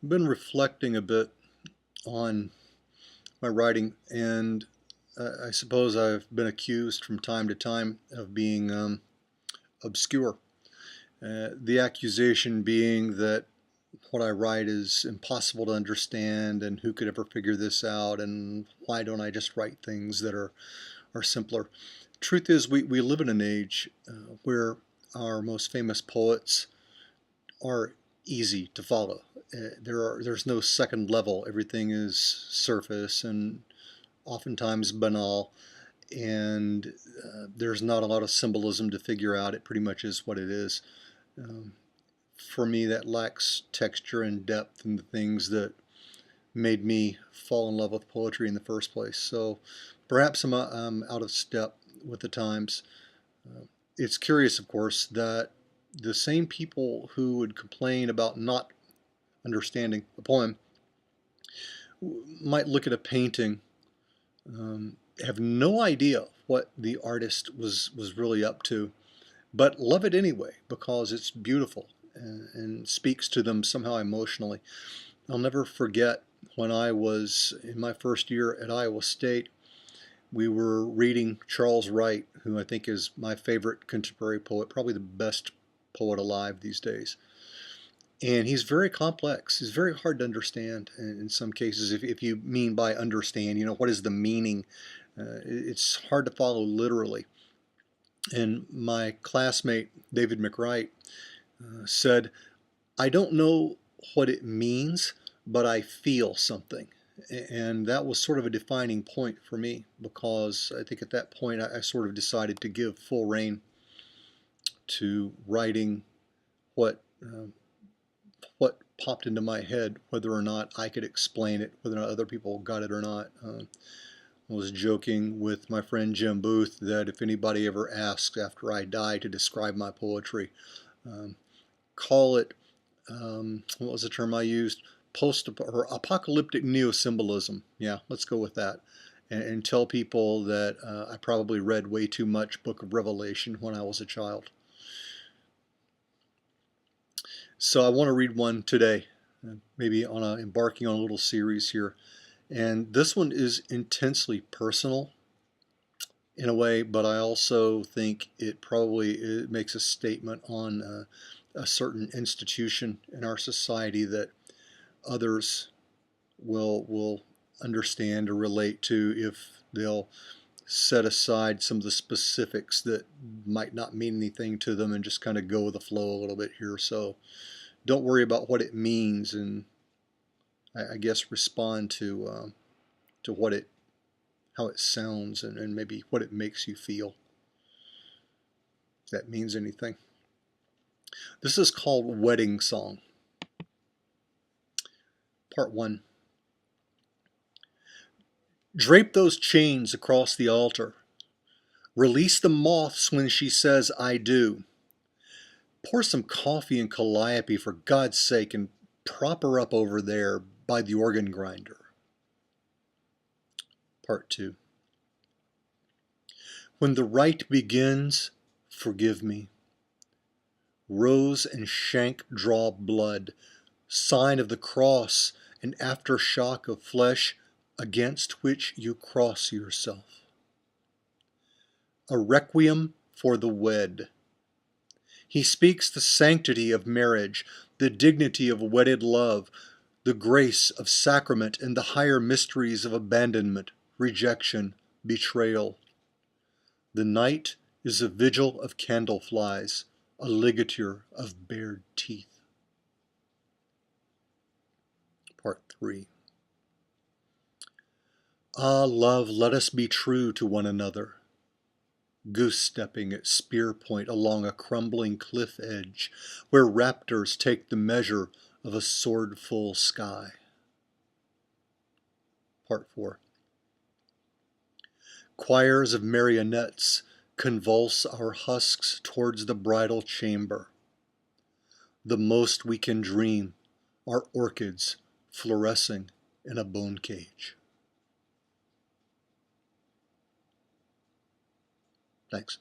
I've been reflecting a bit on my writing, and I suppose I've been accused from time to time of being obscure. The accusation being that what I write is impossible to understand, and who could ever figure this out, and why don't I just write things that are simpler? Truth is, we live in an age where our most famous poets are easy to follow. There's no second level. Everything is surface and oftentimes banal, and there's not a lot of symbolism to figure out. It pretty much is what it is. Um, for me, that lacks texture and depth and the things that made me fall in love with poetry in the first place. So perhaps I'm out of step with the times. Uh, it's curious, of course, that the same people who would complain about not understanding a poem might look at a painting, have no idea what the artist was really up to, but love it anyway because it's beautiful and speaks to them somehow emotionally. I'll never forget when I was in my first year at Iowa State, we were reading Charles Wright, who I think is my favorite contemporary poet, probably the best poet alive these days. And he's very complex. He's very hard to understand in some cases. If you mean by understand, what is the meaning? It's hard to follow literally. And my classmate, David McWright, said, I don't know what it means, but I feel something. And that was sort of a defining point for me because I think at that point I sort of decided to give full rein to writing what what popped into my head, whether or not I could explain it, whether or not other people got it or not. I was joking with my friend Jim Booth that if anybody ever asks after I die to describe my poetry, um, call it, what was the term I used? Post or apocalyptic neo-symbolism. Yeah, let's go with that. And tell people that I probably read way too much Book of Revelation when I was a child. So I want to read one today, maybe embarking on a little series here. And this one is intensely personal in a way, but I also think it makes a statement on a certain institution in our society that others will understand or relate to if they'll set aside some of the specifics that might not mean anything to them and just kind of go with the flow a little bit here. So don't worry about what it means, and I guess respond to how it sounds, and maybe what it makes you feel, if that means anything. This is called Wedding Song, Part 1. Drape those chains across the altar. Release the moths when she says, I do. Pour some coffee and calliope for God's sake and prop her up over there by the organ grinder. Part 2. When the rite begins, forgive me. Rose and shank draw blood, sign of the cross, an aftershock of flesh against which you cross yourself. A requiem for the wed. He speaks the sanctity of marriage, the dignity of wedded love, the grace of sacrament, and the higher mysteries of abandonment, rejection, betrayal. The night is a vigil of candle flies, a ligature of bared teeth. Part 3. Ah, love, let us be true to one another. Goose-stepping at spear point along a crumbling cliff edge, where raptors take the measure of a sword-full sky. Part 4. Choirs of marionettes convulse our husks towards the bridal chamber. The most we can dream are orchids fluorescing in a bone cage. Thanks.